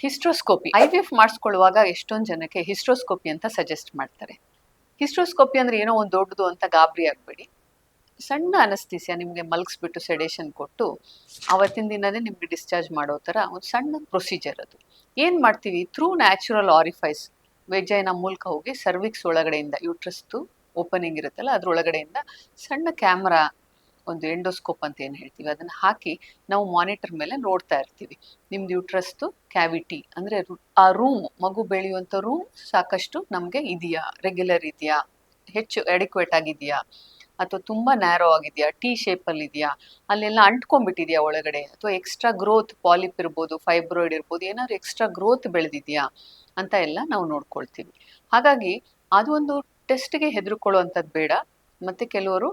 Hysteroscopy IVF ಮಾಡಿಸ್ಕೊಳ್ಳುವಾಗ ಎಷ್ಟೊಂದು ಜನಕ್ಕೆ hysteroscopy ಅಂತ ಸಜೆಸ್ಟ್ ಮಾಡ್ತಾರೆ. ಹಿಸ್ಟ್ರೋಸ್ಕೋಪಿ ಅಂದ್ರೆ ಏನೋ ಒಂದು ದೊಡ್ಡದು ಅಂತ ಗಾಬರಿ ಆಗಬೇಡಿ. ಸಣ್ಣ ಅನಸ್ತೀಸಿಯಾ ನಿಮಗೆ ಮಲಗಿಸ್ಬಿಟ್ಟು ಸೆಡೇಷನ್ ಕೊಟ್ಟು ಅವತ್ತಿನ ದಿನನೇ ನಿಮ್ಗೆ ಡಿಸ್ಚಾರ್ಜ್ ಮಾಡೋ ಥರ ಒಂದು ಸಣ್ಣ ಪ್ರೊಸೀಜರ್ ಅದು. ಏನು ಮಾಡ್ತೀವಿ, ಥ್ರೂ ನ್ಯಾಚುರಲ್ ಆರಿಫೈಸ್ ವೆಜೈನ ಮೂಲಕ ಹೋಗಿ ಸರ್ವಿಕ್ಸ್ ಒಳಗಡೆಯಿಂದ ಯೂಟ್ರಸ್ದು ಓಪನಿಂಗ್ ಇರುತ್ತಲ್ಲ ಅದ್ರೊಳಗಡೆಯಿಂದ ಸಣ್ಣ ಕ್ಯಾಮ್ರಾ, ಒಂದು ಎಂಡೋಸ್ಕೋಪ್ ಅಂತ ಏನು ಹೇಳ್ತೀವಿ ಅದನ್ನು ಹಾಕಿ ನಾವು ಮಾನಿಟರ್ ಮೇಲೆ ನೋಡ್ತಾ ಇರ್ತೀವಿ. ನಿಮ್ದು ಯೂಟ್ರಸ್ದು ಕ್ಯಾವಿಟಿ ಅಂದರೆ ಆ ರೂಮ್, ಮಗು ಬೆಳೆಯುವಂಥ ರೂಮ್ ಸಾಕಷ್ಟು ನಮಗೆ ಇದೆಯಾ, ರೆಗ್ಯುಲರ್ ಇದೆಯಾ, ಹೆಚ್ಚು ಎಡಿಕ್ವೇಟ್ ಆಗಿದೆಯಾ, ಅಥವಾ ತುಂಬ ನ್ಯಾರೋ ಆಗಿದೆಯಾ, ಟಿ ಶೇಪಲ್ಲಿ ಇದೆಯಾ, ಅಲ್ಲೆಲ್ಲ ಅಂಟ್ಕೊಂಡ್ಬಿಟ್ಟಿದೆಯಾ ಒಳಗಡೆ, ಅಥವಾ ಎಕ್ಸ್ಟ್ರಾ ಗ್ರೋತ್ ಪಾಲಿಪ್ ಇರ್ಬೋದು, ಫೈಬ್ರಾಯ್ಡ್ ಇರ್ಬೋದು, ಏನಾದ್ರು ಎಕ್ಸ್ಟ್ರಾ ಗ್ರೋತ್ ಬೆಳೆದಿದೆಯಾ ಅಂತ ಎಲ್ಲ ನಾವು ನೋಡ್ಕೊಳ್ತೀವಿ. ಹಾಗಾಗಿ ಅದು ಒಂದು ಟೆಸ್ಟ್ಗೆ ಹೆದರ್ಕೊಳ್ಳುವಂಥದ್ದು ಬೇಡ. ಮತ್ತು ಕೆಲವರು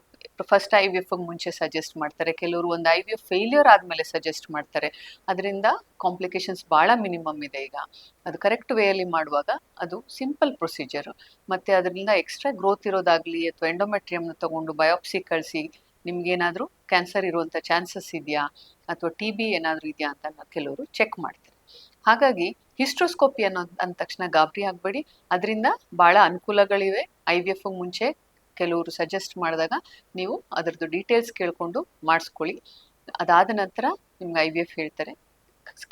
ಫಸ್ಟ್ IVF ಮುಂಚೆ ಸಜೆಸ್ಟ್ ಮಾಡ್ತಾರೆ, ಕೆಲವರು ಒಂದು IVF ಫೇಲ್ಯೂರ್ ಆದಮೇಲೆ ಸಜೆಸ್ಟ್ ಮಾಡ್ತಾರೆ. ಅದರಿಂದ ಕಾಂಪ್ಲಿಕೇಶನ್ಸ್ ಭಾಳ ಮಿನಿಮಮ್ ಇದೆ. ಈಗ ಅದು ಕರೆಕ್ಟ್ ವೇಯಲ್ಲಿ ಮಾಡುವಾಗ ಅದು ಸಿಂಪಲ್ ಪ್ರೊಸೀಜರು. ಮತ್ತು ಅದರಿಂದ ಎಕ್ಸ್ಟ್ರಾ ಗ್ರೋತ್ ಇರೋದಾಗಲಿ ಅಥವಾ ಎಂಡೋಮೆಟ್ರಿಯಮ್ನ ತಗೊಂಡು ಬಯೋಪ್ಸಿ ಕಳಿಸಿ ನಿಮ್ಗೇನಾದರೂ ಕ್ಯಾನ್ಸರ್ ಇರುವಂಥ ಚಾನ್ಸಸ್ ಇದೆಯಾ ಅಥವಾ TB ಏನಾದರೂ ಇದೆಯಾ ಅಂತ ಕೆಲವರು ಚೆಕ್ ಮಾಡ್ತಾರೆ. ಹಾಗಾಗಿ ಹಿಸ್ಟ್ರೋಸ್ಕೋಪಿ ಅಂದ ತಕ್ಷಣ ಗಾಬರಿ ಆಗಬೇಡಿ. ಅದರಿಂದ ಭಾಳ ಅನುಕೂಲಗಳಿವೆ. IVF ಮುಂಚೆ ಕೆಲವರು ಸಜೆಸ್ಟ್ ಮಾಡಿದಾಗ ನೀವು ಅದರದ್ದು ಡೀಟೇಲ್ಸ್ ಕೇಳಿಕೊಂಡು ಮಾಡಿಸ್ಕೊಳ್ಳಿ. ಅದಾದ ನಂತರ ನಿಮ್ಗೆ IVF ಹೇಳ್ತಾರೆ.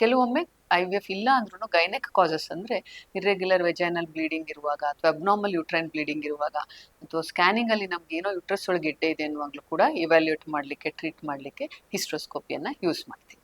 ಕೆಲವೊಮ್ಮೆ IVF ಇಲ್ಲ ಅಂದ್ರೂ ಗೈನೆಕ್ ಕಾಸಸ್ ಅಂದರೆ ಇರ್ರೆಗ್ಯುಲರ್ ವೆಜೈನಲ್ ಬ್ಲೀಡಿಂಗ್ ಇರುವಾಗ ಅಥವಾ ಅಬ್ನಾರ್ಮಲ್ ಯೂಟ್ರೈನ್ ಬ್ಲೀಡಿಂಗ್ ಇರುವಾಗ ಅಥವಾ ಸ್ಕ್ಯಾನಿಂಗಲ್ಲಿ ನಮ್ಗೆ ಏನೋ ಯೂಟ್ರಸ್ ಒಳಗೆ ಗೆಡ್ಡೆ ಇದೆ ಅನ್ನುವಾಗಲೂ ಕೂಡ ಇವ್ಯಾಲ್ಯೂಯೇಟ್ ಮಾಡಲಿಕ್ಕೆ, ಟ್ರೀಟ್ ಮಾಡಲಿಕ್ಕೆ ಹಿಸ್ಟ್ರೋಸ್ಕೋಪಿಯನ್ನು ಯೂಸ್ ಮಾಡ್ತೀವಿ.